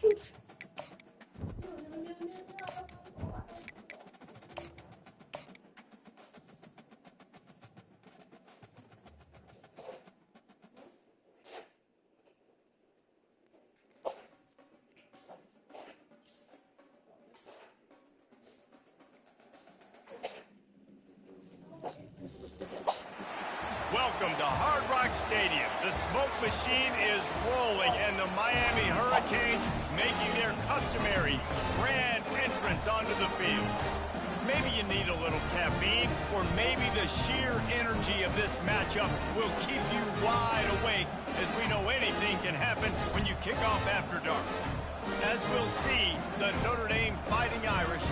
Welcome to Hard Rock Stadium. The smoke machine is rolling, and the Miami Hurricanes making their customary grand entrance onto the field. Maybe you need a little caffeine, or maybe the sheer energy of this matchup will keep you wide awake, as we know anything can happen when you kick off after dark. As we'll see, the Notre Dame Fighting Irish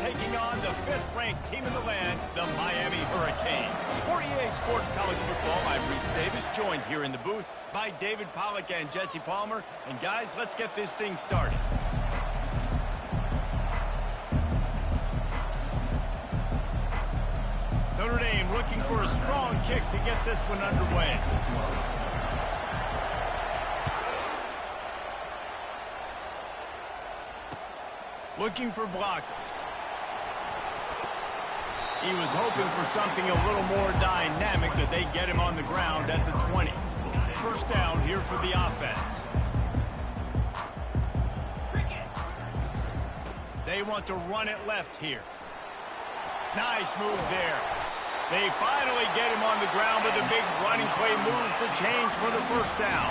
taking on the 5th-ranked team in the land, the Miami Hurricanes. For EA Sports College Football, I'm Reese Davis, joined here in the booth by David Pollack and Jesse Palmer. And guys, let's get this thing started. Notre Dame looking for a strong kick to get this one underway. Looking for blockers. He was hoping for something a little more dynamic, that they get him on the ground at the 20. First down here for the offense. They want to run it left here. Nice move there. They finally get him on the ground, but the big running play moves the change for the first down.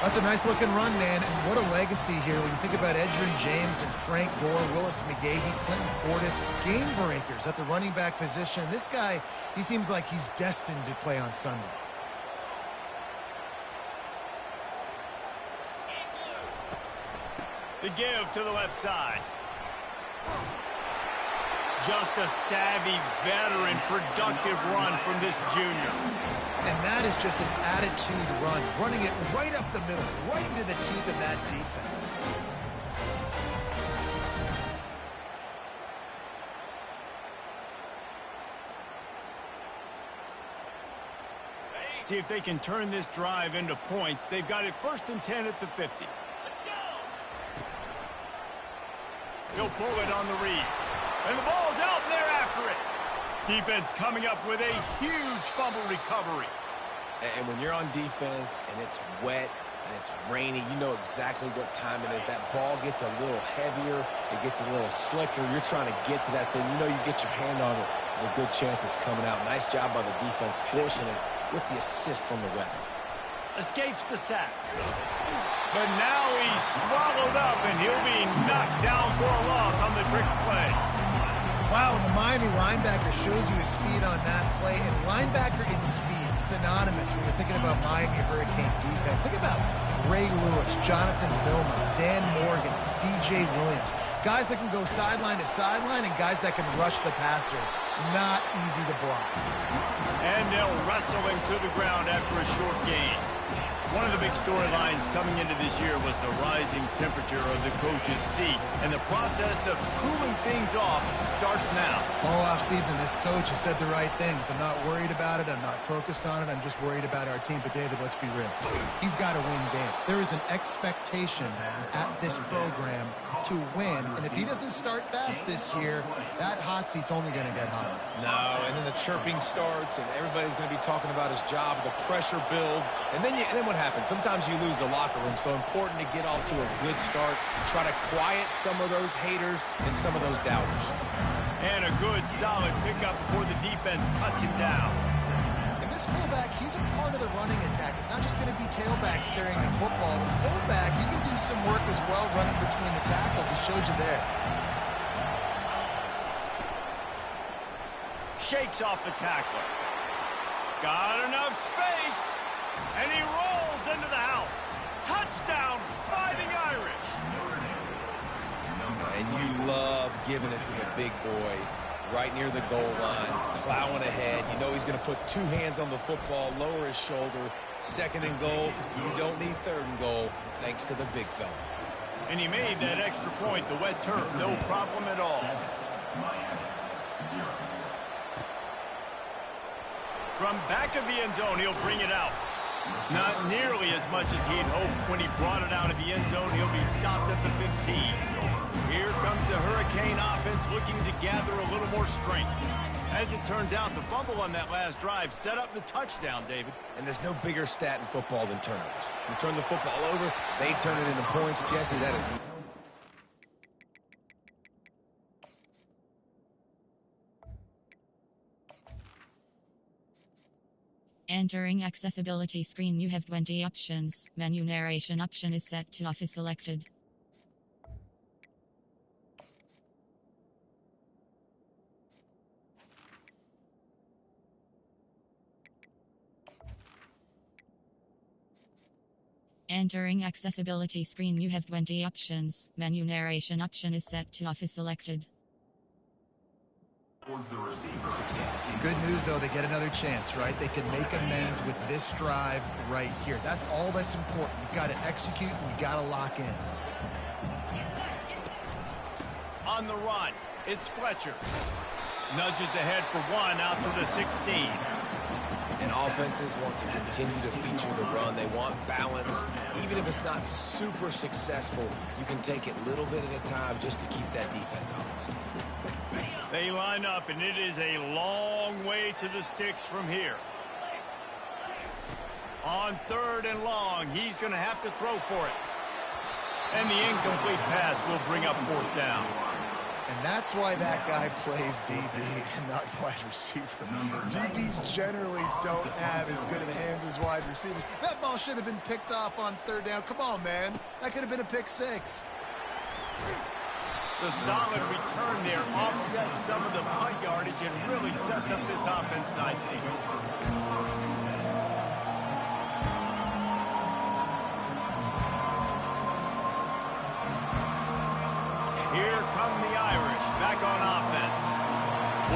That's a nice-looking run, man, and what a legacy here when you think about Edgerrin James and Frank Gore, Willis McGahee, Clinton Portis, game breakers at the running back position. This guy, he seems like he's destined to play on Sunday. The give to the left side. Just a savvy, veteran, productive run from this junior. And that is just an attitude run, running it right up the middle, right into the teeth of that defense. See if they can turn this drive into points. They've got it 1st and 10 at the 50. Let's go! He'll pull it on the read. And the ball's out there after it. Defense coming up with a huge fumble recovery. And when you're on defense and it's wet and it's rainy, you know exactly what time it is. That ball gets a little heavier. It gets a little slicker. You're trying to get to that thing. You know you get your hand on it. There's a good chance it's coming out. Nice job by the defense forcing it with the assist from the weather. Escapes the sack. But now he's swallowed up, and he'll be knocked down for a loss on the trick play. Wow, and the Miami linebacker shows you his speed on that play, and linebacker in speed, synonymous when you're thinking about Miami Hurricane defense. Think about Ray Lewis, Jonathan Vilma, Dan Morgan, DJ Williams. Guys that can go sideline to sideline and guys that can rush the passer. Not easy to block. And they'll wrestle him to the ground after a short gain. One of the big storylines coming into this year was the rising temperature of the coach's seat, and the process of cooling things off starts now. All offseason, this coach has said the right things. I'm not worried about it. I'm not focused on it. I'm just worried about our team. But, David, let's be real. He's got to win games. There is an expectation at this program to win, and if he doesn't start fast this year, that hot seat's only going to get hotter. No, and then the chirping starts, and everybody's going to be talking about his job. The pressure builds, and then what happens? Sometimes you lose the locker room, so important to get off to a good start, to try to quiet some of those haters and some of those doubters. And a good, solid pickup before the defense cuts him down. And this fullback, he's a part of the running attack. It's not just going to be tailbacks carrying the football. The fullback, he can do some work as well running between the tackles. He showed you there. Shakes off the tackler. Got enough space. And he rolls into the house. Touchdown, Fighting Irish. And you love giving it to the big boy right near the goal line, plowing ahead. You know he's going to put 2 hands on the football, lower his shoulder. 2nd and goal. You don't need 3rd and goal, thanks to the big fella. And he made that extra point, the wet turf, no problem at all. From back of the end zone, he'll bring it out. Not nearly as much as he'd hoped when he brought it out of the end zone. He'll be stopped at the 15. Here comes the Hurricane offense looking to gather a little more strength. As it turns out, the fumble on that last drive set up the touchdown, David. And there's no bigger stat in football than turnovers. You turn the football over, they turn it into points. Jesse, that is... Entering accessibility screen, you have 20 options. Menu narration option is set to off is selected. Entering accessibility screen, you have 20 options. Menu narration option is set to off is selected. Success. Good news, though, they get another chance, right? They can make amends with this drive right here. That's all that's important. You've got to execute and you've got to lock in. On the run, it's Fletcher. Nudges ahead for one out to the 16. And offenses want to continue to feature the run. They want balance. Even if it's not super successful, you can take it a little bit at a time just to keep that defense honest. They line up, and it is a long way to the sticks from here. On 3rd and long, he's going to have to throw for it. And the incomplete pass will bring up 4th down. And that's why that guy plays DB and not wide receiver. DBs generally don't have as good of hands as wide receivers. That ball should have been picked off on 3rd down. Come on, man. That could have been a pick 6. The solid return there offsets some of the punt yardage and really sets up this offense nicely. Here come the Irish back on offense.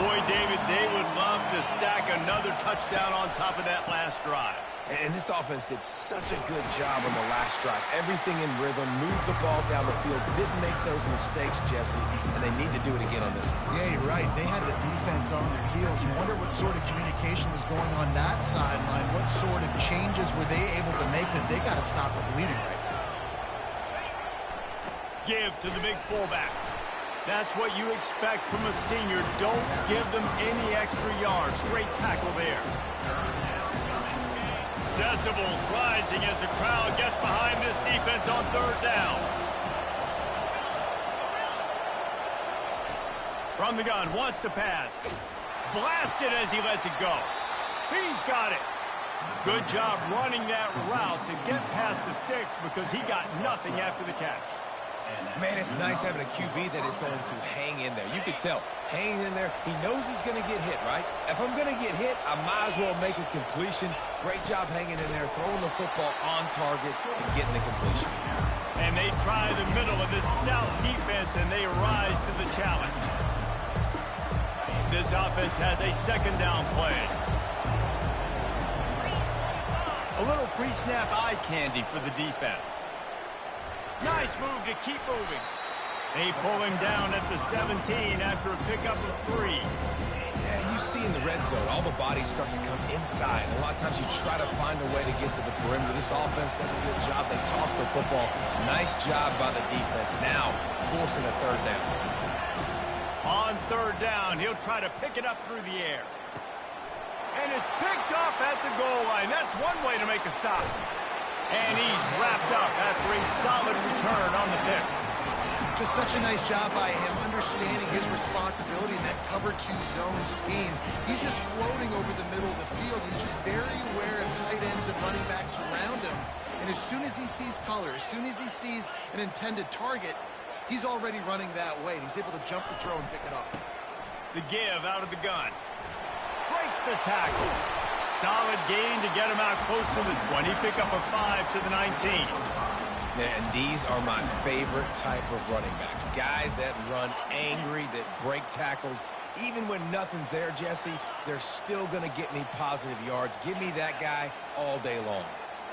Boy, David, they would love to stack another touchdown on top of that last drive. And this offense did such a good job on the last drive. Everything in rhythm, moved the ball down the field, didn't make those mistakes, Jesse, and they need to do it again on this one. Yeah, you're right. They had the defense on their heels. You wonder what sort of communication was going on that sideline. What sort of changes were they able to make, because they got to stop the bleeding right now. Give to the big fullback. That's what you expect from a senior. Don't give them any extra yards. Great tackle there. Decibels rising as the crowd gets behind this defense on 3rd down. From the gun, wants to pass. Blasted as he lets it go. He's got it. Good job running that route to get past the sticks because he got nothing after the catch. Man, it's nice having a QB that is going to hang in there. You could tell, hanging in there, he knows he's going to get hit, right? If I'm going to get hit, I might as well make a completion. Great job hanging in there, throwing the football on target and getting the completion. And they try the middle of this stout defense, and they rise to the challenge. This offense has a 2nd down play. A little pre-snap eye candy for the defense. Nice move to keep moving. They pull him down at the 17 after a pickup of 3. Yeah, you see in the red zone, all the bodies start to come inside. A lot of times you try to find a way to get to the perimeter. This offense does a good job. They toss the football. Nice job by the defense. Now, forcing a 3rd down. On 3rd down, he'll try to pick it up through the air. And it's picked off at the goal line. That's one way to make a stop. And he's wrapped up after a solid return on the pick. Just such a nice job by him, understanding his responsibility in that cover 2 zone scheme. He's just floating over the middle of the field. He's just very aware of tight ends and running backs around him. And as soon as he sees color, as soon as he sees an intended target, he's already running that way. And he's able to jump the throw and pick it up. The give out of the gun. Breaks the tackle. Solid gain to get him out close to the 20. Pick up a 5 to the 19. And these are my favorite type of running backs. Guys that run angry, that break tackles. Even when nothing's there, Jesse, they're still going to get me positive yards. Give me that guy all day long.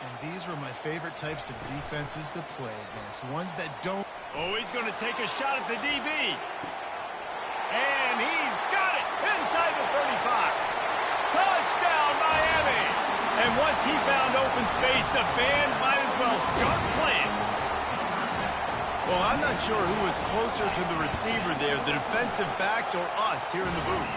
And these were my favorite types of defenses to play against. Ones that don't... Oh, he's going to take a shot at the DB. And he's got it inside the 35. Touchdown, Miami! And once he found open space, the band might as well start playing. Well, I'm not sure who was closer to the receiver there, the defensive backs or us here in the booth.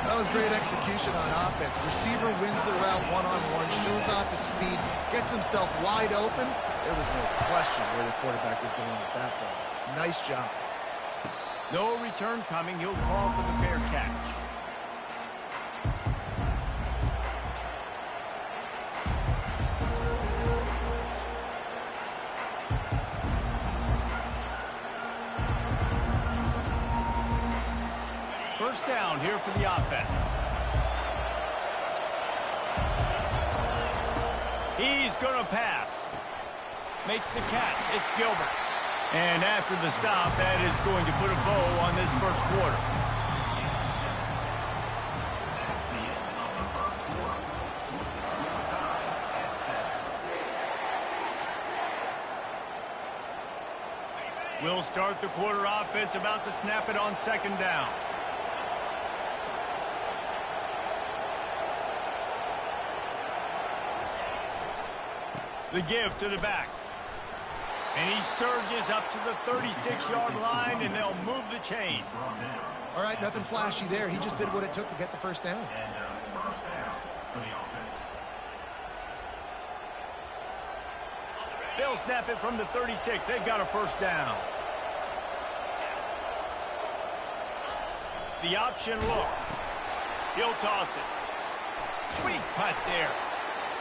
That was great execution on offense. Receiver wins the route one-on-one, shows off his speed, gets himself wide open. There was no question where the quarterback was going with that ball. Nice job. No return coming. He'll call for the fair catch. First down here for the offense. He's going to pass. Makes the catch. It's Gilbert. And after the stop, that is going to put a bow on this first quarter. We'll start the quarter offense, about to snap it on second down. The give to the back. And he surges up to the 36-yard line, and they'll move the chain. All right, nothing flashy there. He just did what it took to get the first down. They'll snap it from the 36. They've got a first down. The option look. He'll toss it. Sweet cut there.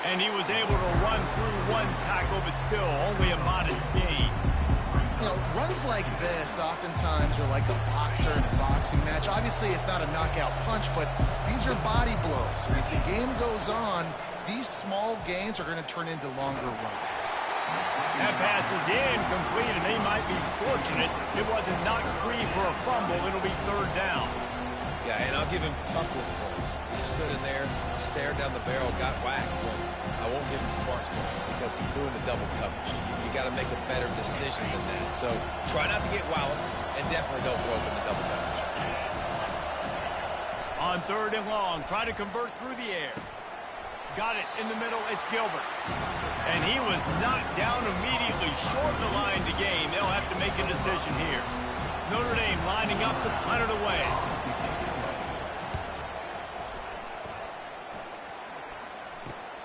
And he was able to run through one tackle, but still only a modest gain. You know, runs like this oftentimes are like a boxer in a boxing match. Obviously, it's not a knockout punch, but these are body blows. As the game goes on, these small gains are going to turn into longer runs. That pass is incomplete, and they might be fortunate it wasn't knocked free for a fumble. It'll be third down. Yeah, and I'll give him toughness points. He stood in there, stared down the barrel, got whacked. But I won't give him smarts points because he's doing the double coverage. You got to make a better decision than that. So try not to get walloped, and definitely don't throw up in the double coverage. On third and long, try to convert through the air. Got it in the middle. It's Gilbert. And he was knocked down immediately, short of the line to gain. They'll have to make a decision here. Notre Dame lining up to punt it away.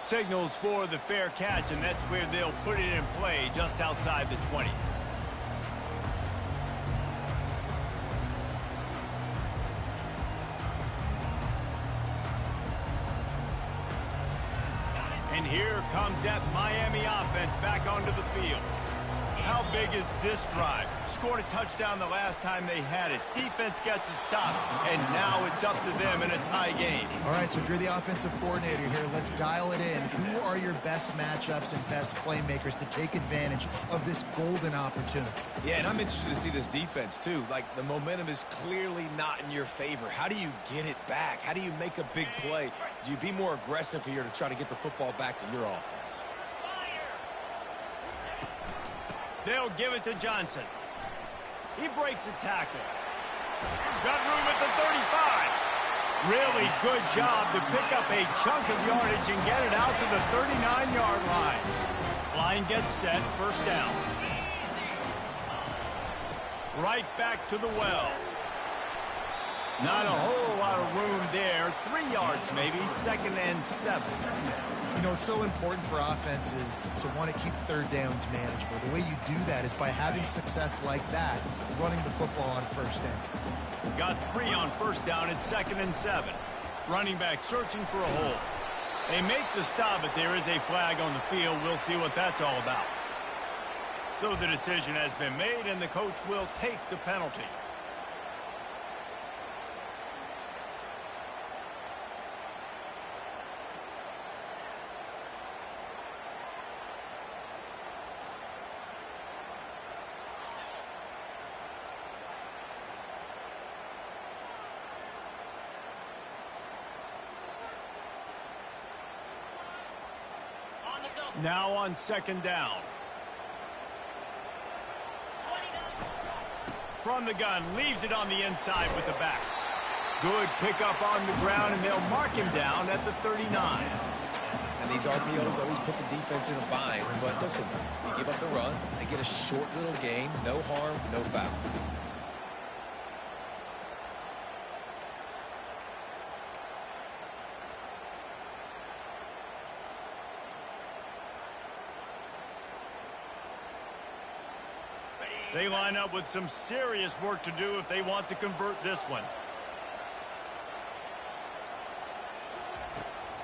Signals for the fair catch, and that's where they'll put it in play, just outside the 20. And here comes that Miami offense back onto the field. How big is this drive? Scored a touchdown the last time they had it. Defense gets a stop, and now it's up to them in a tie game. All right, so if you're the offensive coordinator here, let's dial it in. Who are your best matchups and best playmakers to take advantage of this golden opportunity? Yeah, and I'm interested to see this defense, too. Like, the momentum is clearly not in your favor. How do you get it back? How do you make a big play? Do you be more aggressive here to try to get the football back to your offense? They'll give it to Johnson. He breaks a tackle. Got room at the 35. Really good job to pick up a chunk of yardage and get it out to the 39-yard line. Line gets set, first down. Right back to the well. Not a whole lot of room there. 3 yards maybe, second and 7. You know, it's so important for offenses to want to keep third downs manageable. The way you do that is by having success like that, running the football on first down. Got 3 on first down at second and 7. Running back searching for a hole. They make the stop, but there is a flag on the field. We'll see what that's all about. So the decision has been made, and the coach will take the penalty. Now on second down. From the gun, leaves it on the inside with the back. Good pickup on the ground, and they'll mark him down at the 39. And these RPOs always put the defense in a bind. But listen, you give up the run, they get a short little gain, no harm, no foul. They line up with some serious work to do if they want to convert this one.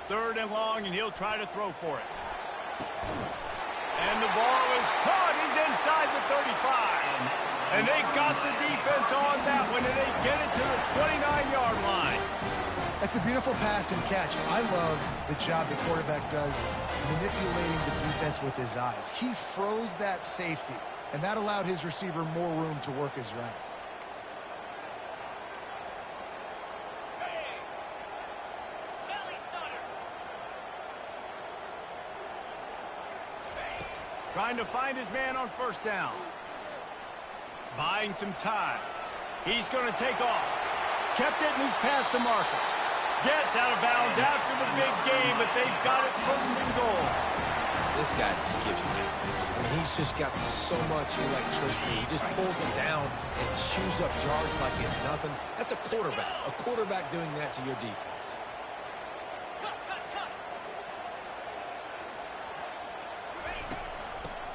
3rd and long, and he'll try to throw for it. And the ball is caught. He's inside the 35. And they got the defense on that one, and they get it to the 29-yard line. That's a beautiful pass and catch. I love the job the quarterback does manipulating the defense with his eyes. He froze that safety, and that allowed his receiver more room to work his route. Trying to find his man on 1st down. Buying some time. He's going to take off. Kept it, and he's past the marker. Gets out of bounds after the big game, but they've got it 1st and goal. This guy just gives you nightmares. I mean, he's just got so much electricity. He just pulls it down and chews up yards like it's nothing. That's a quarterback. A quarterback doing that to your defense.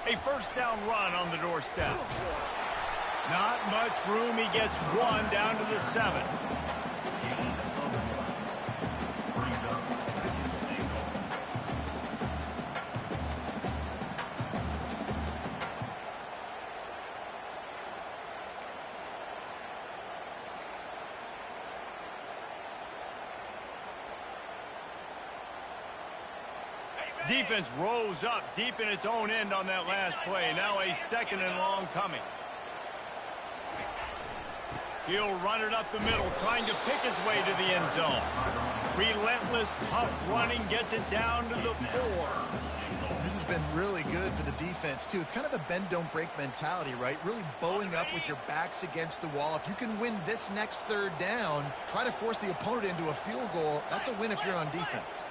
A 1st down run on the doorstep. Not much room. He gets 1 down to the 7. Defense rose up deep in its own end on that last play. Now a 2nd and long coming. He'll run it up the middle, trying to pick his way to the end zone. Relentless, tough running, gets it down to the 4. This has been really good for the defense, too. It's kind of a bend-don't-break mentality, right? Really bowing up with your backs against the wall. If you can win this next 3rd down, try to force the opponent into a field goal. That's a win if you're on defense.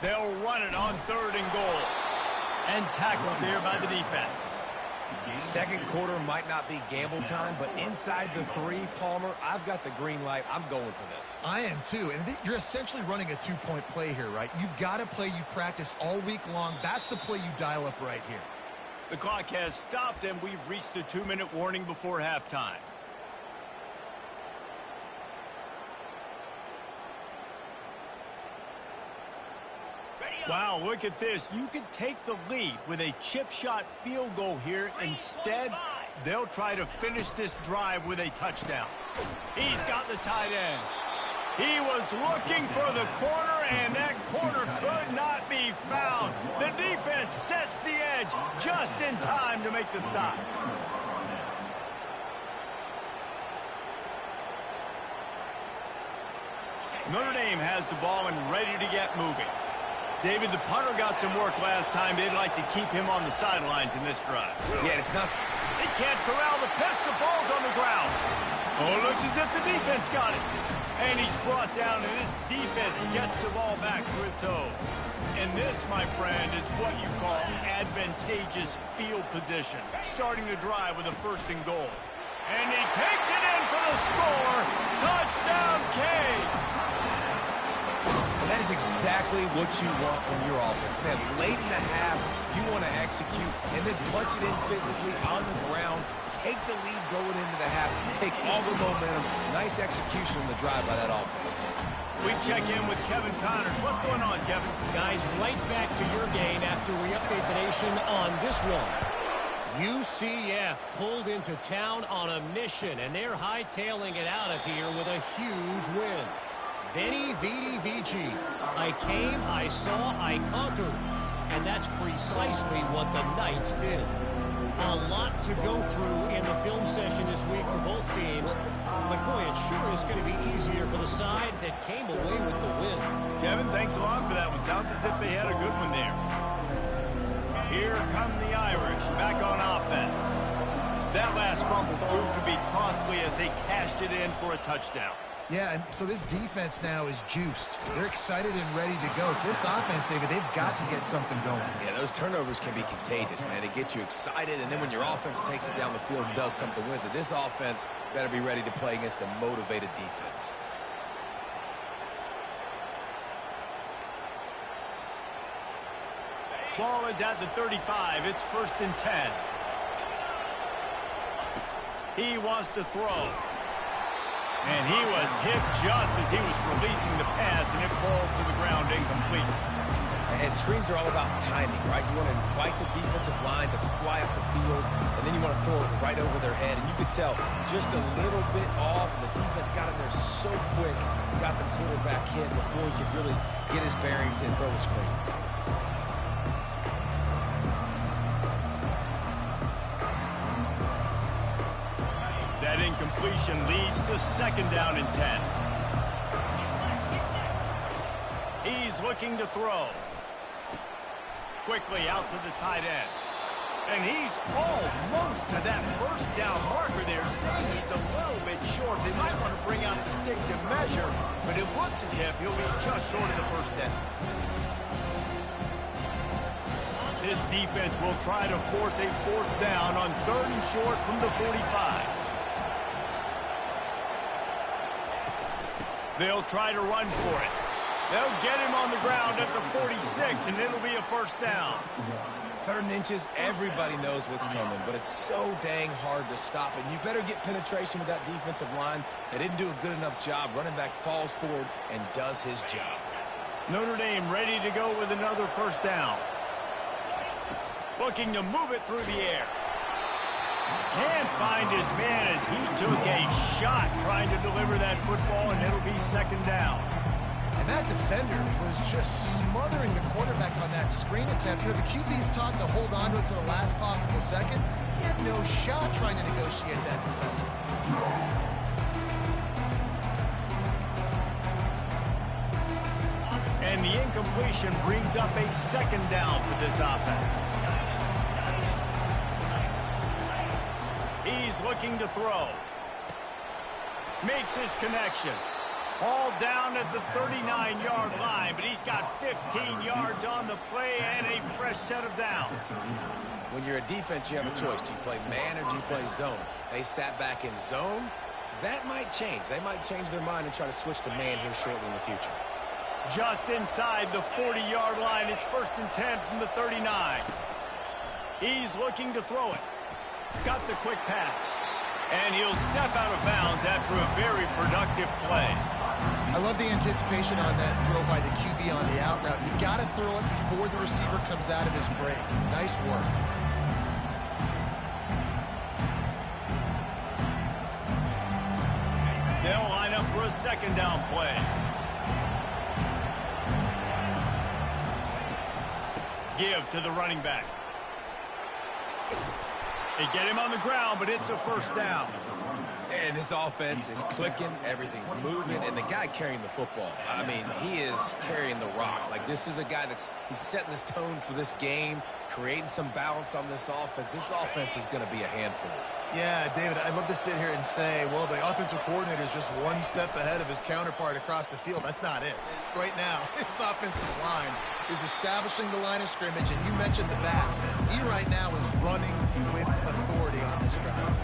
They'll run it on 3rd and goal. And tackled there by the defense. 2nd quarter might not be gamble time, but inside the 3, Palmer, I've got the green light. I'm going for this. I am, too. And you're essentially running a 2-point play here, right? You've got a play you practice all week long. That's the play you dial up right here. The clock has stopped, and we've reached the 2-minute warning before halftime. Wow, look at this. You could take the lead with a chip shot field goal here. Instead, they'll try to finish this drive with a touchdown. He's got the tight end. He was looking for the corner, and that corner could not be found. The defense sets the edge just in time to make the stop. Notre Dame has the ball and ready to get moving. David, the punter got some work last time. They'd like to keep him on the sidelines in this drive. Yeah, it's not. They can't corral the pitch. The ball's on the ground. Oh, it looks as if the defense got it. And he's brought down, and this defense gets the ball back to its own. And this, my friend, is what you call advantageous field position. Starting the drive with a 1st and goal. And he takes it in for the score. Touchdown, K. That is exactly what you want from your offense. Man, late in the half, you want to execute and then punch it in physically on the ground. Take the lead going into the half. Take all the momentum. Nice execution on the drive by that offense. We check in with Kevin Connors. What's going on, Kevin? Guys, right back to your game after we update the nation on this one. UCF pulled into town on a mission, and they're hightailing it out of here with a huge win. Veni, Vidi, Vici. I came, I saw, I conquered. And that's precisely what the Knights did. A lot to go through in the film session this week for both teams. But boy, it sure is going to be easier for the side that came away with the win. Kevin, thanks a lot for that one. Sounds as if they had a good one there. Here come the Irish back on offense. That last fumble proved to be costly as they cashed it in for a touchdown. Yeah, and so this defense now is juiced. They're excited and ready to go. So this offense, David, they've got to get something going. Yeah, those turnovers can be contagious, man. It gets you excited, and then when your offense takes it down the field and does something with it, this offense better be ready to play against a motivated defense. Ball is at the 35. It's 1st and 10. He wants to throw. And he was hit just as he was releasing the pass, and it falls to the ground incomplete. And screens are all about timing, right? You want to invite the defensive line to fly up the field, and then you want to throw it right over their head. And you could tell just a little bit off, and the defense got in there so quick, got the quarterback hit before he could really get his bearings and throw the screen. That incompletion leads to 2nd down and 10. He's looking to throw. Quickly out to the tight end. And he's almost to that 1st down marker there, saying he's a little bit short. They might want to bring out the sticks and measure, but it looks as if he'll be just short of the 1st down. This defense will try to force a 4th down on 3rd and short from the 45. They'll try to run for it. They'll get him on the ground at the 46, and it'll be a 1st down. 3rd and inches, everybody knows what's coming, but it's so dang hard to stop it. You better get penetration with that defensive line. They didn't do a good enough job. Running back falls forward and does his job. Notre Dame ready to go with another 1st down. Looking to move it through the air. Can't find his man as he took a shot trying to deliver that football, and it'll be 2nd down. And that defender was just smothering the quarterback on that screen attempt. You know, the QB's taught to hold on to it to the last possible second. He had no shot trying to negotiate that defender. And the incompletion brings up a 2nd down for this offense. He's looking to throw. Makes his connection. All down at the 39-yard line, but he's got 15 yards on the play and a fresh set of downs. When you're a defense, you have a choice. Do you play man or do you play zone? They sat back in zone. That might change. They might change their mind and try to switch to man here shortly in the future. Just inside the 40-yard line, it's 1st and 10 from the 39. He's looking to throw it. Got the quick pass. And he'll step out of bounds after a very productive play. I love the anticipation on that throw by the QB on the out route. You got to throw it before the receiver comes out of his break. Nice work. They'll line up for a 2nd down play. Give to the running back. They get him on the ground, but it's a 1st down. And this offense is clicking, everything's moving, and the guy carrying the football, I mean, he is carrying the rock. Like, this is a guy he's setting this tone for this game, creating some balance on this offense. This offense is going to be a handful. Yeah, David, I'd love to sit here and say, well, the offensive coordinator is just one step ahead of his counterpart across the field. That's not it. Right now, his offensive line is establishing the line of scrimmage, and you mentioned the back. He right now is running with authority on this drive.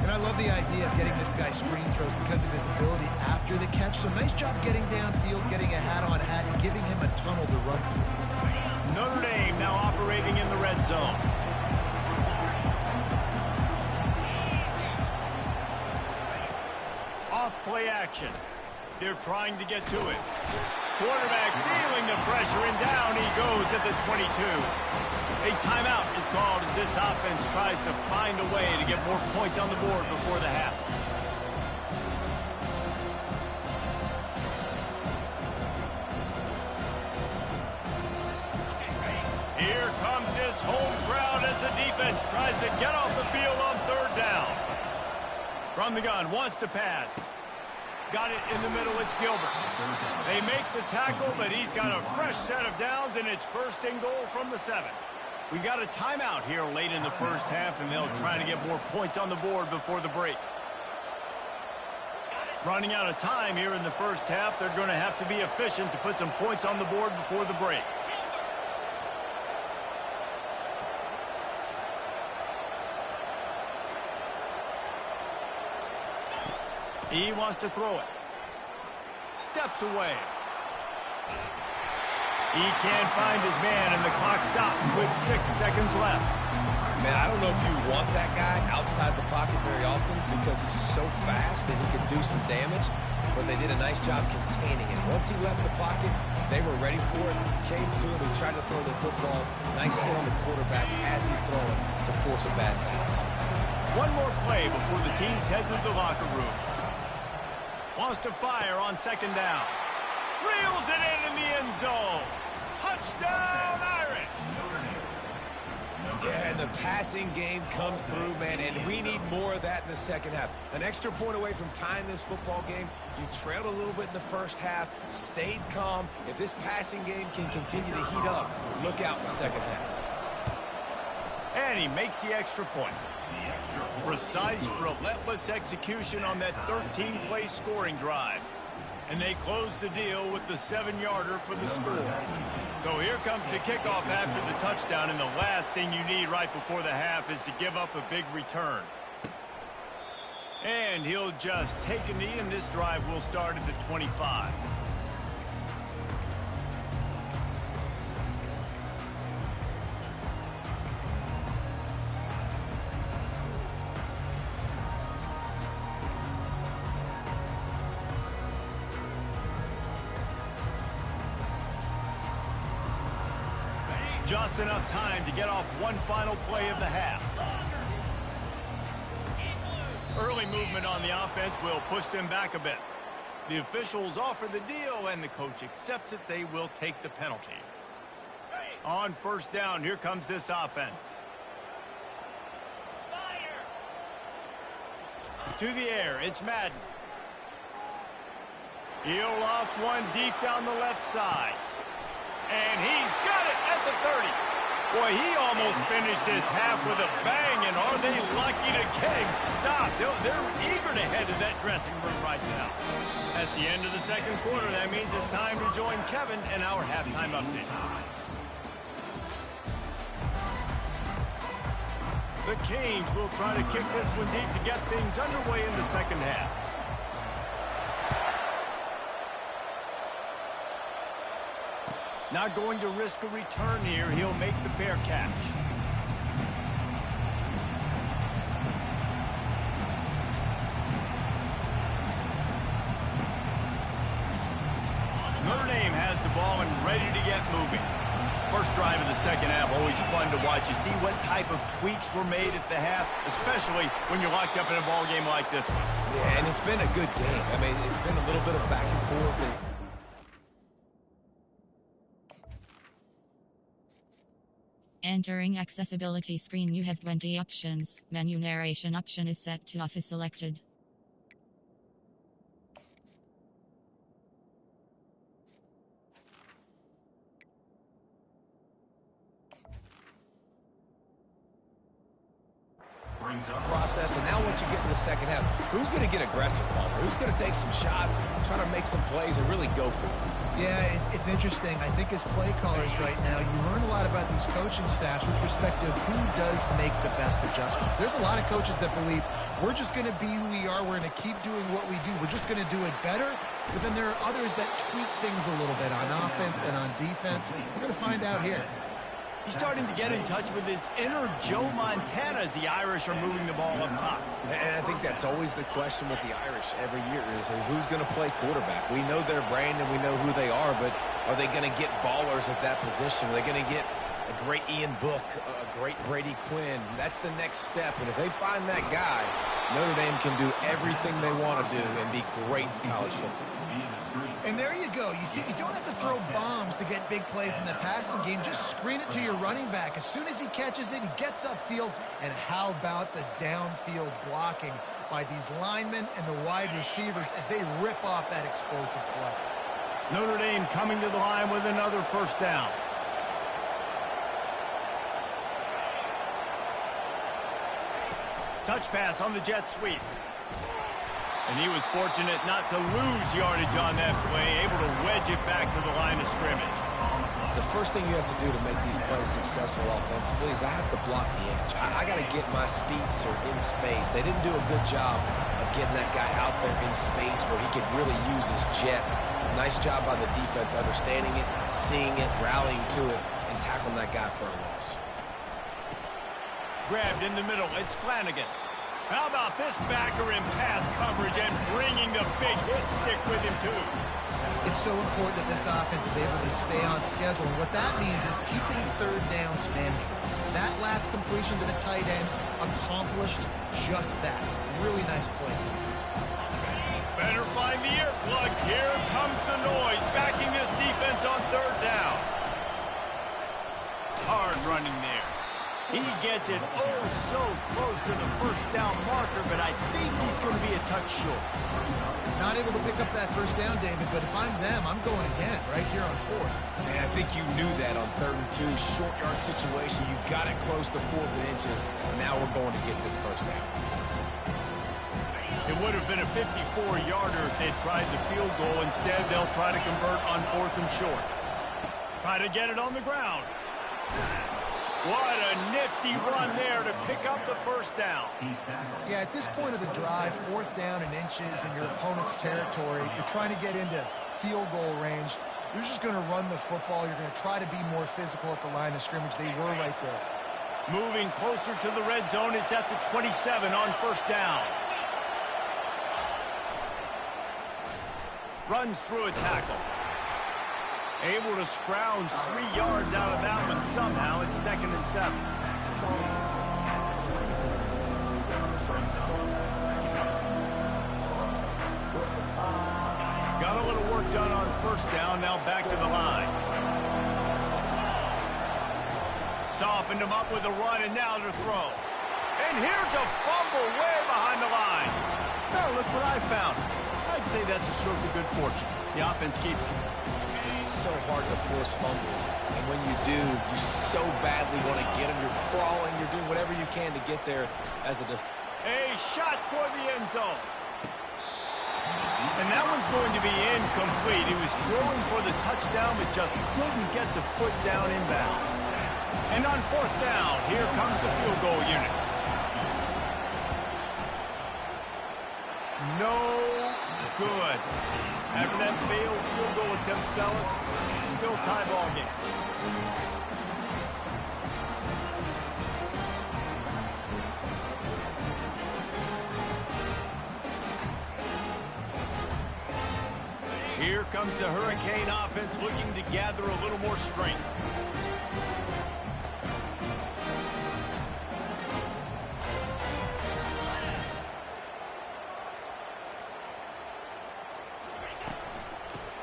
And I love the idea of getting this guy screen throws because of his ability after the catch. So nice job getting downfield, getting a hat-on-hat, and giving him a tunnel to run through. Notre Dame now operating in the red zone. Off play action. They're trying to get to it. Quarterback feeling the pressure, and down he goes at the 22. A timeout is called as this offense tries to find a way to get more points on the board before the half. Here comes this home crowd as the defense tries to get off the field on 3rd down. From the gun, wants to pass. Got it in the middle, it's Gilbert. They make the tackle, but he's got a fresh set of downs, and it's 1st and goal from the 7. We got a timeout here late in the first half, and they'll try to get more points on the board before the break. Running out of time here in the first half, they're going to have to be efficient to put some points on the board before the break. He wants to throw it. Steps away. He can't find his man, and the clock stops with 6 seconds left. Man, I don't know if you want that guy outside the pocket very often because he's so fast and he can do some damage, but they did a nice job containing it. Once he left the pocket, they were ready for it, came to him, he tried to throw the football. Nice hit on the quarterback as he's throwing to force a bad pass. One more play before the teams head to the locker room. Wants to fire on second down. Reels it in the end zone. Touchdown, Irish! Yeah, and the passing game comes through, man, and we need more of that in the second half. An extra point away from tying this football game. You trailed a little bit in the first half, stayed calm. If this passing game can continue to heat up, look out in the second half. And he makes the extra point. Precise, relentless execution on that 13-play scoring drive. And they close the deal with the 7-yarder for the score. So here comes the kickoff after the touchdown, and the last thing you need right before the half is to give up a big return. And he'll just take a knee, and this drive will start at the 25. Just enough time to get off one final play of the half. Early movement on the offense will push them back a bit. The officials offer the deal, and the coach accepts it. They will take the penalty. On first down, here comes this offense. To the air, it's Madden. He'll loft one deep down the left side. And he's got it at the 30. Boy, he almost finished his half with a bang, and are they lucky to get him stopped? They're eager to head to that dressing room right now. That's the end of the second quarter. That means it's time to join Kevin in our halftime update. The Canes will try to kick this one deep to get things underway in the second half. Not going to risk a return here. He'll make the fair catch. Notre Dame has the ball and ready to get moving. First drive of the second half, always fun to watch. You see what type of tweaks were made at the half, especially when you're locked up in a ball game like this one. Yeah, and it's been a good game. I mean, it's been a little bit of back and forth. Entering accessibility screen, you have 20 options. Menu narration option is set to off is selected. Process, and now once you get in the second half, who's going to get aggressive, Palmer? Who's going to take some shots, try to make some plays, and really go for it? Yeah, it's interesting. I think as play callers right now, you learn a lot about these coaching staffs with respect to who does make the best adjustments. There's a lot of coaches that believe we're just going to be who we are. We're going to keep doing what we do. We're just going to do it better. But then there are others that tweak things a little bit on offense and on defense. We're going to find out here. He's starting to get in touch with his inner Joe Montana as the Irish are moving the ball up top. And I think that's always the question with the Irish every year is who's going to play quarterback. We know their brand and we know who they are, but are they going to get ballers at that position? Are they going to get a great Ian Book, a great Brady Quinn? That's the next step. And if they find that guy, Notre Dame can do everything they want to do and be great in college football. And there you go. You see, you don't have to throw bombs to get big plays in the passing game. Just screen it to your running back. As soon as he catches it, he gets upfield. And how about the downfield blocking by these linemen and the wide receivers as they rip off that explosive play? Notre Dame coming to the line with another first down. Touch pass on the jet sweep. And he was fortunate not to lose yardage on that play, able to wedge it back to the line of scrimmage. The first thing you have to do to make these plays successful offensively is I have to block the edge. I got to get my speedster in space. They didn't do a good job of getting that guy out there in space where he could really use his jets. Nice job by the defense understanding it, seeing it, rallying to it, and tackling that guy for a loss. Grabbed in the middle. It's Flanagan. How about this backer in pass coverage and bringing the big hit stick with him, too? It's so important that this offense is able to stay on schedule. And what that means is keeping third downs manageable. That last completion to the tight end accomplished just that. Really nice play. Better find the earplugs. Here comes the noise, backing this defense on third down. Hard running there. He gets it oh so close to the first down marker, but I think he's going to be a touch short. Not able to pick up that first down, David, but if I'm them, I'm going again right here on fourth. And I think you knew that on 3rd and 2, short yard situation. You got it close to 4th inches, and now we're going to get this first down. It would have been a 54-yarder if they'd tried the field goal. Instead, they'll try to convert on 4th and short. Try to get it on the ground. What a nifty run there to pick up the first down. Yeah, at this point of the drive, 4th down and inches in your opponent's territory, you're trying to get into field goal range. You're just going to run the football. You're going to try to be more physical at the line of scrimmage. They were right there. Moving closer to the red zone, it's at the 27 on first down. Runs through a tackle. Able to scrounge 3 yards out of that one somehow. It's 2nd and 7. Got a little work done on first down. Now back to the line. Softened him up with a run, and now to throw. And here's a fumble way behind the line. Now look what I found. I'd say that's a stroke of good fortune. The offense keeps it. It's so hard to force fumbles, and when you do, you so badly want to get them. You're crawling, you're doing whatever you can to get there as a A shot toward the end zone. And that one's going to be incomplete. He was throwing for the touchdown, but just couldn't get the foot down in bounds. And on 4th down, here comes the field goal unit. No good. After that failed field goal attempt, fellas, still tie ball game. Here comes the Hurricane offense looking to gather a little more strength.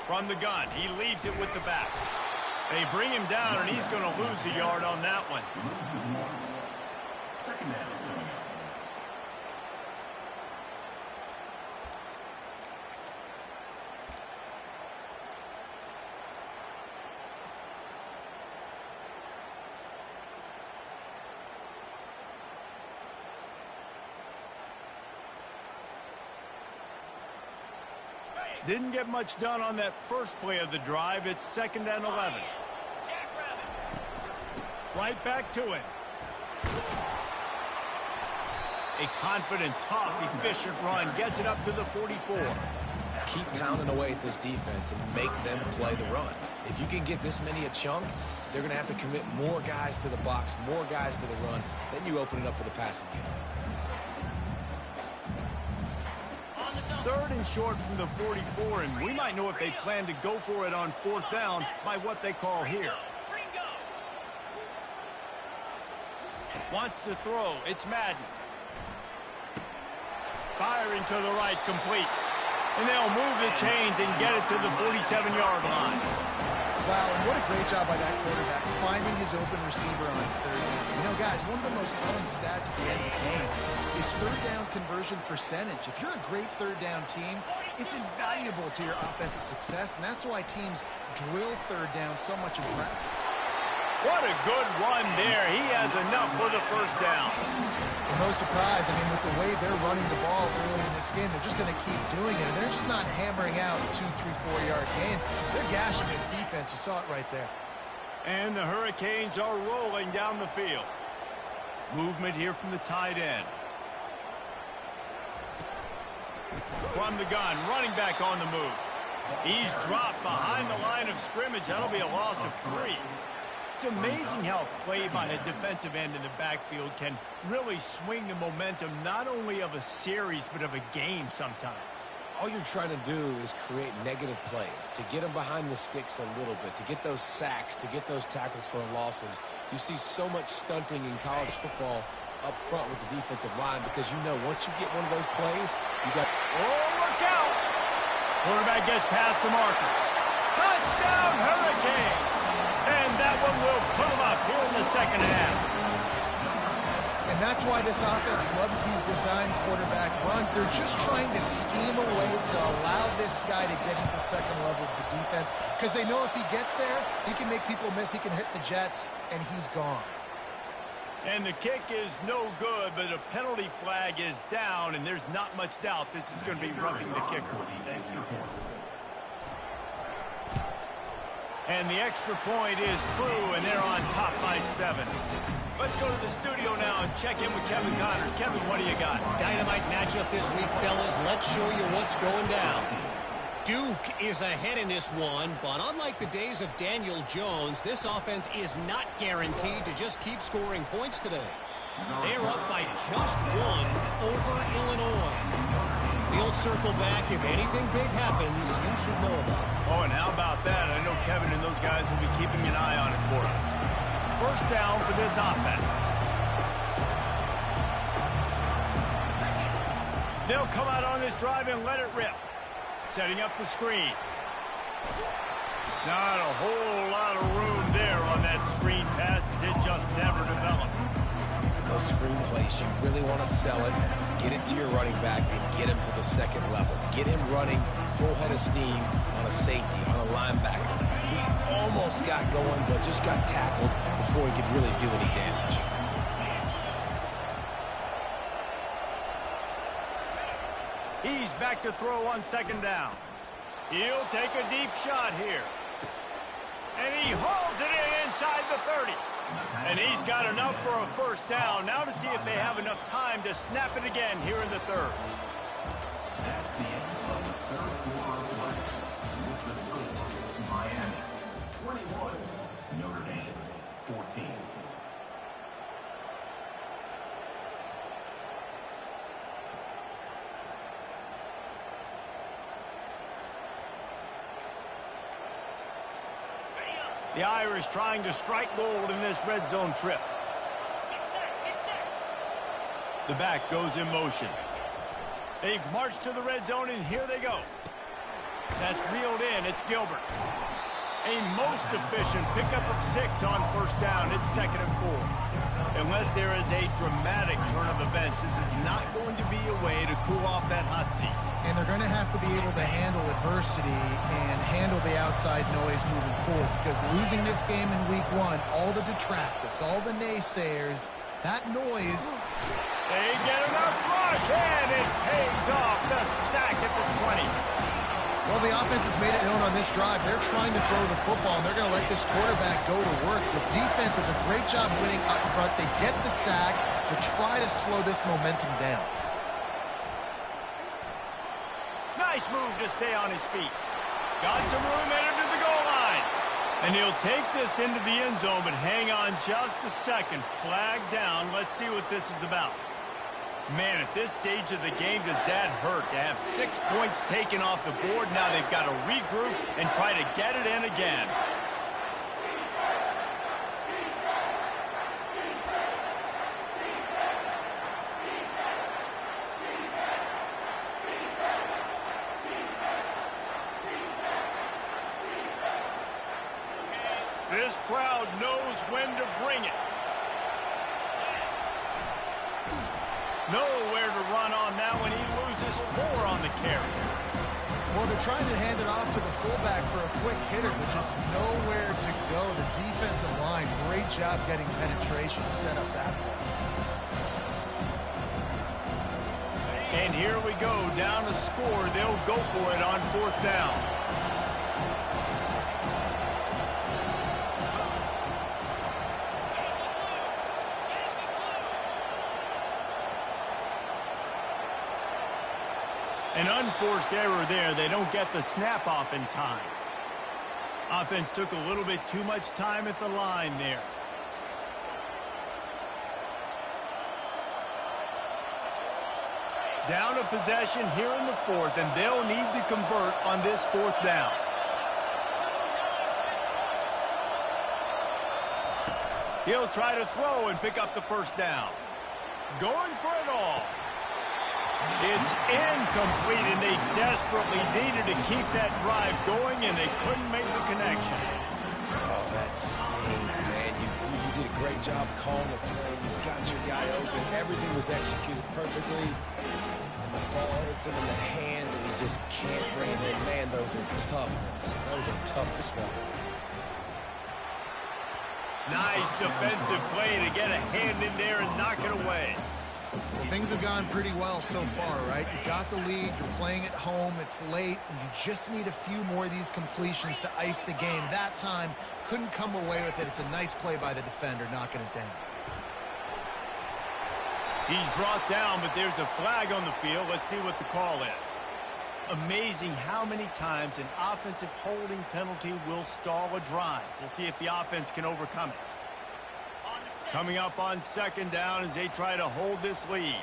From the gun, he leaves it with the back. They bring him down, and he's going to lose a yard on that one. Second down. Didn't get much done on that first play of the drive. It's 2nd and 11. Right back to it. A confident, tough, efficient run. Gets it up to the 44. keep pounding away at this defense and make them play the run. If you can get this many a chunk, they're going to have to commit more guys to the box, more guys to the run. Then you open it up for the passing game. 3rd and short from the 44, and we might know if they plan to go for it on 4th down by what they call here. Wants to throw. It's Madden. Firing to the right, complete. And they'll move the chains and get it to the 47-yard line. Wow, and what a great job by that quarterback, finding his open receiver on 3rd down. You know, guys, one of the most telling stats at the end of the game is 3rd down conversion percentage. If you're a great 3rd down team, it's invaluable to your offensive success, and that's why teams drill 3rd down so much in practice. What a good run there. He has enough for the first down. No surprise. I mean, with the way they're running the ball early in this game, they're just going to keep doing it. And they're just not hammering out 2, 3, 4-yard gains. They're gashing this defense. You saw it right there. And the Hurricanes are rolling down the field. Movement here from the tight end. From the gun, running back on the move. He's dropped behind the line of scrimmage. That'll be a loss of 3. It's amazing how a play by a defensive end in the backfield can really swing the momentum not only of a series but of a game sometimes. All you're trying to do is create negative plays, to get them behind the sticks a little bit, to get those sacks, to get those tackles for losses. You see so much stunting in college football up front with the defensive line because you know once you get one of those plays, you got... Oh, look out! Quarterback gets past the marker. Touchdown, Hurricanes! And that one will put them up here in the second half. And that's why this offense loves these design quarterback runs. They're just trying to scheme a way to allow this guy to get into the second level of the defense because they know if he gets there, he can make people miss, he can hit the Jets, and he's gone. And the kick is no good, but a penalty flag is down, and there's not much doubt this is going to be roughing the kicker. And the extra point is true, and they're on top by 7. Let's go to the studio now and check in with Kevin Connors. Kevin, what do you got? Dynamite matchup this week, fellas. Let's show you what's going down. Duke is ahead in this one, but unlike the days of Daniel Jones, this offense is not guaranteed to just keep scoring points today. They're up by just 1 over Illinois. We'll circle back. If anything big happens, you should know about it. Oh, and how about that? I know Kevin and those guys will be keeping an eye on it for us. First down for this offense. They'll come out on this drive and let it rip. Setting up the screen. Not a whole lot of room there on that screen pass as it just never developed. Those screen plays, you really want to sell it, get it to your running back, and get him to the second level. Get him running full head of steam on a safety, on a linebacker. He almost got going, but just got tackled before he could really do any damage. He's back to throw on second down. He'll take a deep shot here. And he hauls it in inside the 30. And he's got enough for a first down. Now to see if they have enough time to snap it again here in the third. That's the end of the third quarter of play. With the score, Miami 21, Notre Dame 14. The Irish trying to strike gold in this red zone trip. The back goes in motion. They've marched to the red zone, and here they go. That's reeled in. It's Gilbert. A most efficient pickup of 6 on first down. It's 2nd and 4. Unless there is a dramatic turn of events, this is not going to be a way to cool off that hot seat. And they're going to have to be able to handle adversity and handle the outside noise moving forward because losing this game in week 1, all the detractors, all the naysayers, that noise. They get enough rush, and it pays off. The sack at the 20. Well, the offense has made it known on this drive. They're trying to throw the football, and they're going to let this quarterback go to work. The defense does a great job winning up front. They get the sack to try to slow this momentum down. Nice move to stay on his feet. Got some room headed to the goal line. And he'll take this into the end zone, but hang on just a second. Flag down. Let's see what this is about. Man, at this stage of the game, does that hurt to have 6 points taken off the board? Now they've got to regroup and try to get it in again. This crowd knows when to bring it. Nowhere to run on that one. He loses 4 on the carry. Well, they're trying to hand it off to the fullback for a quick hitter, but just nowhere to go. The defensive line, great job getting penetration to set up that play. And here we go, down to score. They'll go for it on 4th down. An unforced error there. They don't get the snap off in time. Offense took a little bit too much time at the line there. Down a possession here in the 4th, and they'll need to convert on this 4th down. He'll try to throw and pick up the 1st down. Going for it all. It's incomplete, and they desperately needed to keep that drive going, and they couldn't make the connection. Oh, that stings, man. You did a great job calling the play. You got your guy open. Everything was executed perfectly. And the ball hits him in the hand, and he just can't bring it in. Man, those are tough ones. Those are tough to swallow. Nice defensive play to get a hand in there and knock it away. Well, things have gone pretty well so far, right? You got the lead, you're playing at home, it's late, and you just need a few more of these completions to ice the game. That time, couldn't come away with it. It's a nice play by the defender, knocking it down. He's brought down, but there's a flag on the field. Let's see what the call is. Amazing how many times an offensive holding penalty will stall a drive. We'll see if the offense can overcome it. Coming up on 2nd down as they try to hold this lead.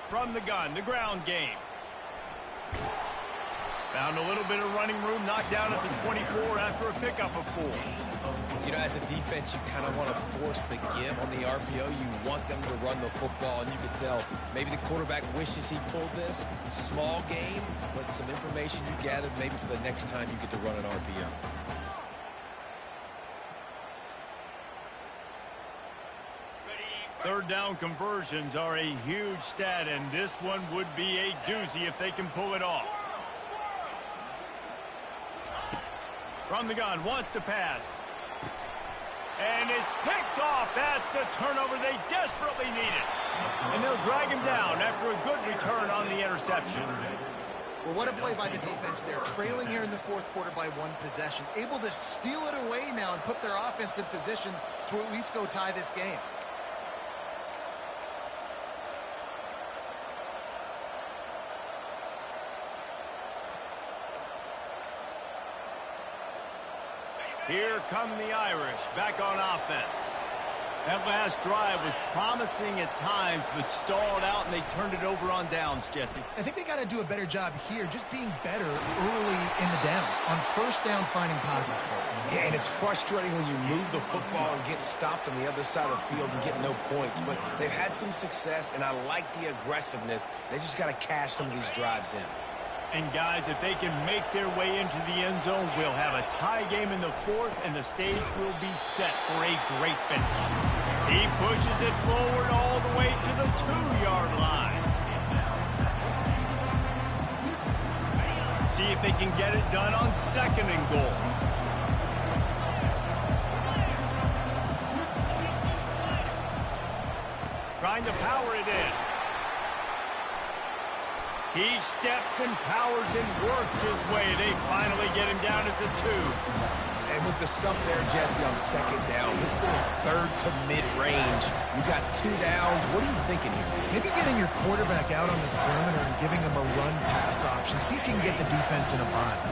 From the gun, the ground game. Found a little bit of running room, knocked down at the 24 after a pickup of 4. You know, as a defense, you kind of want to force the give on the RPO. You want them to run the football, and you can tell maybe the quarterback wishes he pulled this. Small game, but some information you gathered maybe for the next time you get to run an RPO. Third down conversions are a huge stat, and this one would be a doozy if they can pull it off. From the gun, wants to pass. And it's picked off. That's the turnover they desperately needed. And they'll drag him down after a good return on the interception. Well, what a play by the defense there. Trailing here in the 4th quarter by 1 possession. Able to steal it away now and put their offense in position to at least go tie this game. Here come the Irish, back on offense. That last drive was promising at times, but stalled out, and they turned it over on downs, Jesse. I think they got to do a better job here, just being better early in the downs. On 1st down, finding positive plays. Yeah, and it's frustrating when you move the football and get stopped on the other side of the field and get no points. But they've had some success, and I like the aggressiveness. They just got to cash some of these drives in. And, guys, if they can make their way into the end zone, we'll have a tie game in the 4th, and the stage will be set for a great finish. He pushes it forward all the way to the 2-yard line. See if they can get it done on 2nd and goal. Trying to power it in. He steps and powers and works his way. They finally get him down at the 2. And with the stuff there, Jesse, on 2nd down, this little 3rd to mid-range, you got 2 downs. What are you thinking here? Maybe getting your quarterback out on the perimeter and giving him a run-pass option. See if you can get the defense in a bind.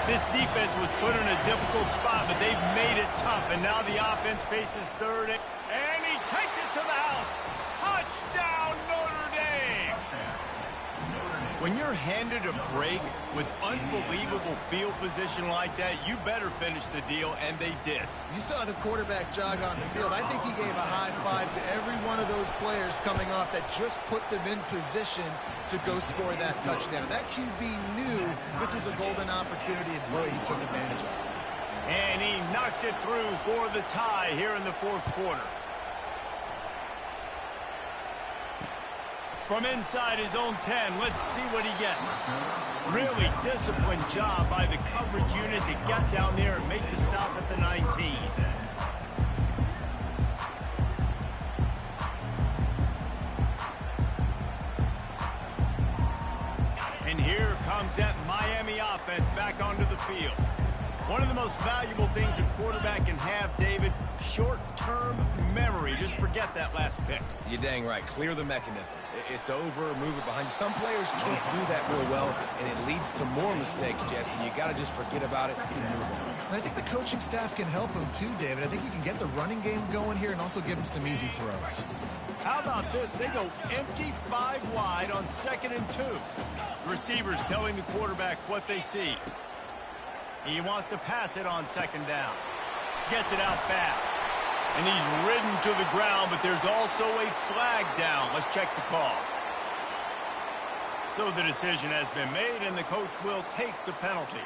This defense was put in a difficult spot, but they've made it tough. And now the offense faces 3rd, and he takes it to the house. Touchdown, Notre Dame! When you're handed a break with unbelievable field position like that, you better finish the deal, and they did. You saw the quarterback jog on the field. I think he gave a high five to every one of those players coming off that just put them in position to go score that touchdown. That QB knew this was a golden opportunity, and boy, he took advantage of it. And he knocks it through for the tie here in the 4th quarter. From inside his own 10, let's see what he gets. Really disciplined job by the coverage unit to get down there and make the stop at the 19. And here comes that Miami offense back onto the field. One of the most valuable things a quarterback can have, David, short-term memory. Just forget that last pick. You're dang right. Clear the mechanism. It's over, move it behind you. Some players can't do that real well, and it leads to more mistakes, Jesse. You got to just forget about it and move on. And I think the coaching staff can help him too, David. I think you can get the running game going here and also give him some easy throws. How about this? They go empty 5 wide on 2nd and 2. The receivers telling the quarterback what they see. He wants to pass it on 2nd down. Gets it out fast. And he's ridden to the ground, but there's also a flag down. Let's check the call. So the decision has been made, and the coach will take the penalty.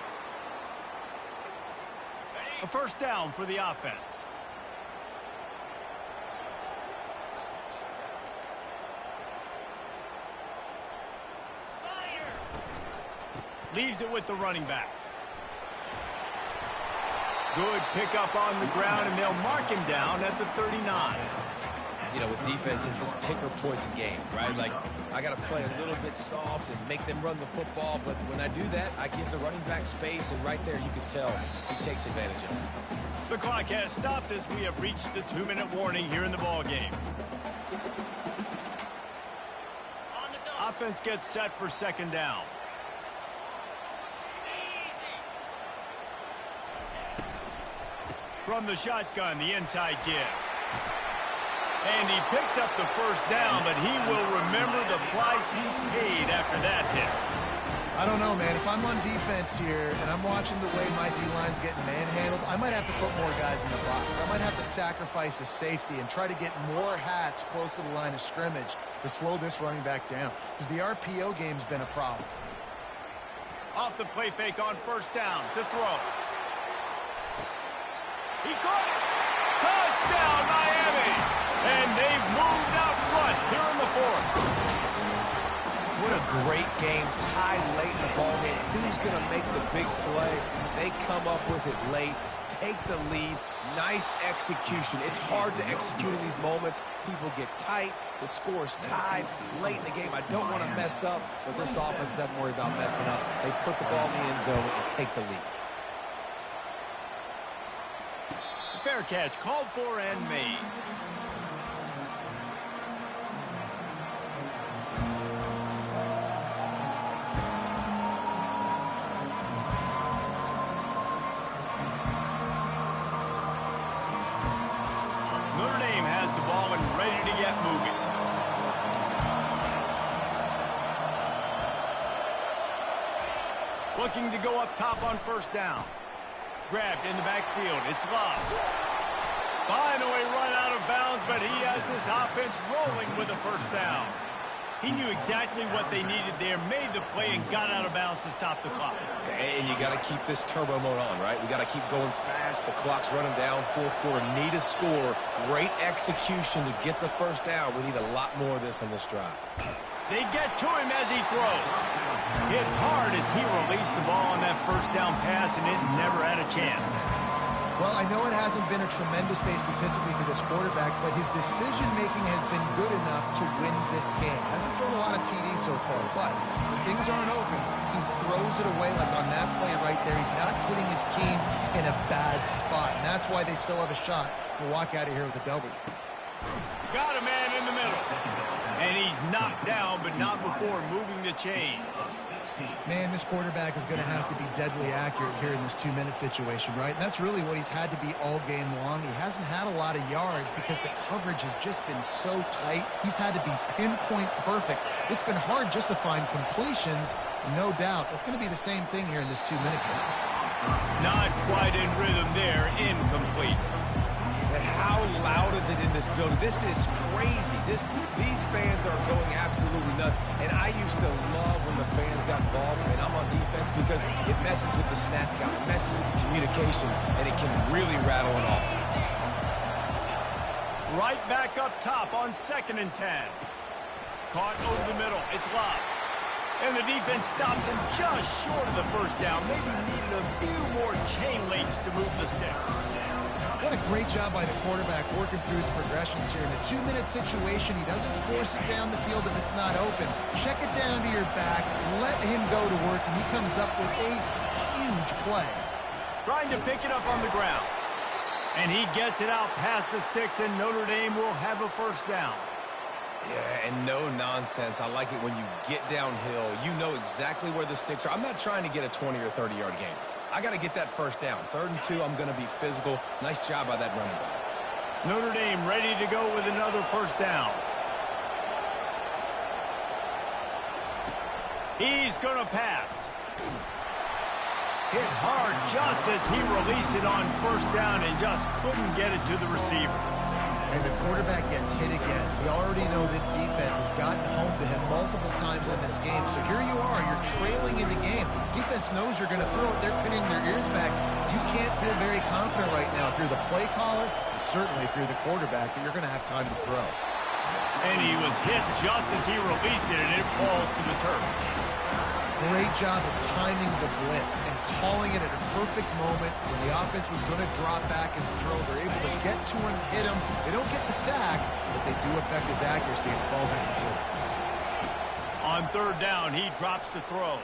A 1st down for the offense. Leaves it with the running back. Good pickup on the ground, and they'll mark him down at the 39. You know, with defense, it's this pick or poison game, right? Like, I got to play a little bit soft and make them run the football, but when I do that, I give the running back space, and right there you can tell he takes advantage of it. The clock has stopped as we have reached the 2-minute warning here in the ball game. Offense gets set for 2nd down. From the shotgun, the inside give. And he picks up the 1st down, but he will remember the price he paid after that hit. I don't know, man. If I'm on defense here and I'm watching the way my D-line's getting manhandled, I might have to put more guys in the box. I might have to sacrifice a safety and try to get more hats close to the line of scrimmage to slow this running back down, because the RPO game's been a problem. Off the play fake on 1st down to throw. He caught it. Touchdown, Miami. And they've moved out front here in the 4th. What a great game, tied late in the ball game. Who's going to make the big play? They come up with it late, take the lead. Nice execution. It's hard to execute in these moments. People get tight. The score's tied late in the game. I don't want to mess up, but this offense doesn't worry about messing up. They put the ball in the end zone and take the lead. Fair catch, called for and made. Notre Dame has the ball and ready to get moving. Looking to go up top on 1st down. Grabbed in the backfield. It's Love. Finally run out of bounds, but he has this offense rolling with a 1st down. He knew exactly what they needed there, made the play, and got out of bounds to stop the clock. And you got to keep this turbo mode on, right? We got to keep going fast. The clock's running down. 4th quarter. Need a score. Great execution to get the 1st down. We need a lot more of this on this drive. They get to him as he throws. Hit hard as he released the ball on that 1st down pass, and it never had a chance. Well, I know it hasn't been a tremendous day statistically for this quarterback, but his decision-making has been good enough to win this game. Hasn't thrown a lot of TDs so far, but when things aren't open, he throws it away like on that play right there. He's not putting his team in a bad spot, and that's why they still have a shot to walk out of here with a W. Got a man in the middle. And he's knocked down, but not before moving the chains. Man, this quarterback is going to have to be deadly accurate here in this 2-minute situation, right? And that's really what he's had to be all game long. He hasn't had a lot of yards because the coverage has just been so tight. He's had to be pinpoint perfect. It's been hard just to find completions, no doubt. That's going to be the same thing here in this 2-minute game. Not quite in rhythm there, incomplete. But how loud is it in this building? This is crazy. These fans are going absolutely nuts. And I used to love when the fans got involved, and I'm on defense, because it messes with the snap count. It messes with the communication, and it can really rattle an offense. Right back up top on 2nd and 10. Caught over the middle. It's locked. And the defense stops him just short of the first down. Maybe needed a few more chain links to move the sticks. What a great job by the quarterback working through his progressions here. In a 2-minute situation, he doesn't force it down the field if it's not open. Check it down to your back, let him go to work, and he comes up with a huge play. Trying to pick it up on the ground. And he gets it out past the sticks, and Notre Dame will have a first down. Yeah, and no nonsense. I like it when you get downhill. You know exactly where the sticks are. I'm not trying to get a 20 or 30-yard gain. I got to get that first down. 3rd and 2, I'm going to be physical. Nice job by that running back. Notre Dame ready to go with another first down. He's going to pass. Hit hard just as he released it on first down and just couldn't get it to the receiver. And the quarterback gets hit again. We already know this defense has gotten home to him multiple times in this game. So here you are, you're trailing in the game. Defense knows you're going to throw it. They're pinning their ears back. You can't feel very confident right now if you're the play caller, and certainly if you're the quarterback, that you're going to have time to throw. And he was hit just as he released it, and it falls to the turf. Great job of timing the blitz and calling it at a perfect moment when the offense was going to drop back and throw. They're able to get to him, hit him. They don't get the sack, but they do affect his accuracy and falls incomplete. On 3rd down, he drops the throw.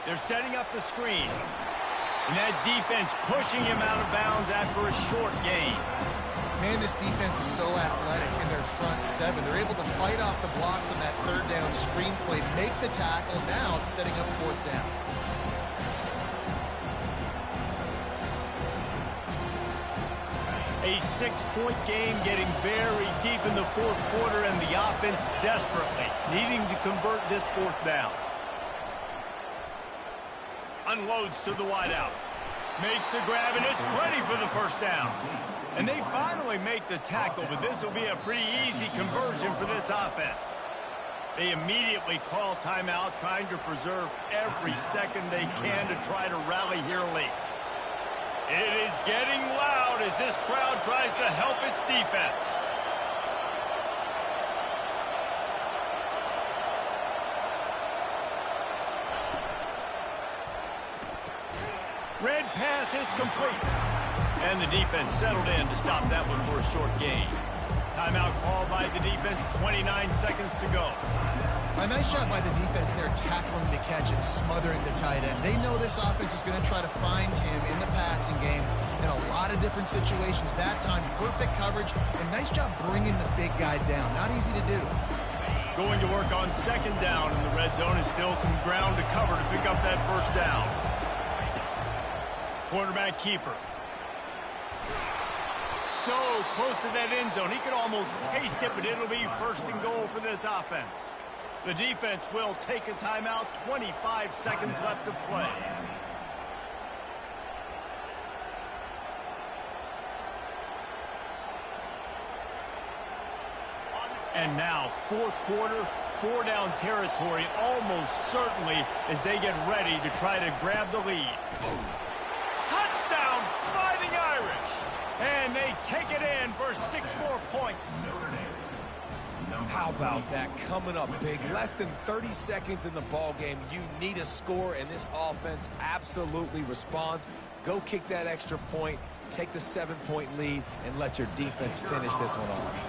They're setting up the screen. And that defense pushing him out of bounds after a short gain. Man, this defense is so athletic in their front 7. They're able to fight off the blocks on that 3rd down screen play, make the tackle. Now it's setting up 4th down. A 6-point game getting very deep in the 4th quarter, and the offense desperately needing to convert this 4th down. Unloads to the wideout. Makes the grab, and it's ready for the first down. And they finally make the tackle, but this will be a pretty easy conversion for this offense. They immediately call timeout, trying to preserve every second they can to try to rally here late. It is getting loud as this crowd tries to help its defense. Red pass, it's complete. And the defense settled in to stop that one for a short gain. Timeout called by the defense, 29 seconds to go. A nice job by the defense there, tackling the catch and smothering the tight end. They know this offense is going to try to find him in the passing game in a lot of different situations. That time, perfect coverage, and nice job bringing the big guy down. Not easy to do. Going to work on 2nd down in the red zone, is still some ground to cover to pick up that first down. Quarterback keeper. So close to that end zone. He could almost taste it, but it'll be 1st and goal for this offense. The defense will take a timeout. 25 seconds left to play. And now, 4th quarter, 4-down territory, almost certainly as they get ready to try to grab the lead. Touchdown, Fighting Irish! And they take it in for 6 more points. How about that? Coming up big. Less than 30 seconds in the ball game. You need a score, and this offense absolutely responds. Go kick that extra point, take the 7-point lead, and let your defense finish this one off.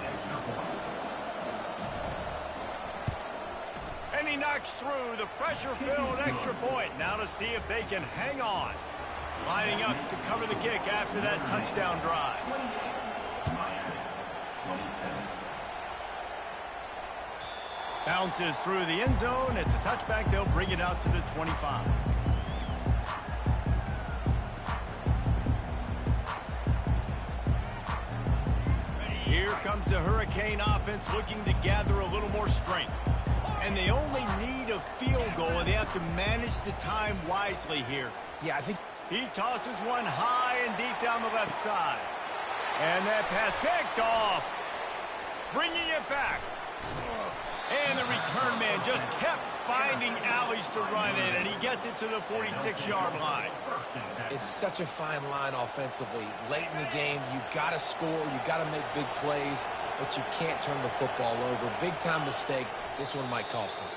And he knocks through the pressure-filled extra point. Now to see if they can hang on. Lining up to cover the kick after that touchdown drive. Bounces through the end zone. It's a touchback. They'll bring it out to the 25. Here comes the Hurricane offense looking to gather a little more strength. And they only need a field goal, and they have to manage the time wisely here. Yeah, I think he tosses one high and deep down the left side. And that pass picked off. Bringing it back. And the return man just kept finding alleys to run in, and he gets it to the 46-yard line. It's such a fine line offensively. Late in the game, you got to score, you got to make big plays, but you can't turn the football over. Big-time mistake. This one might cost him.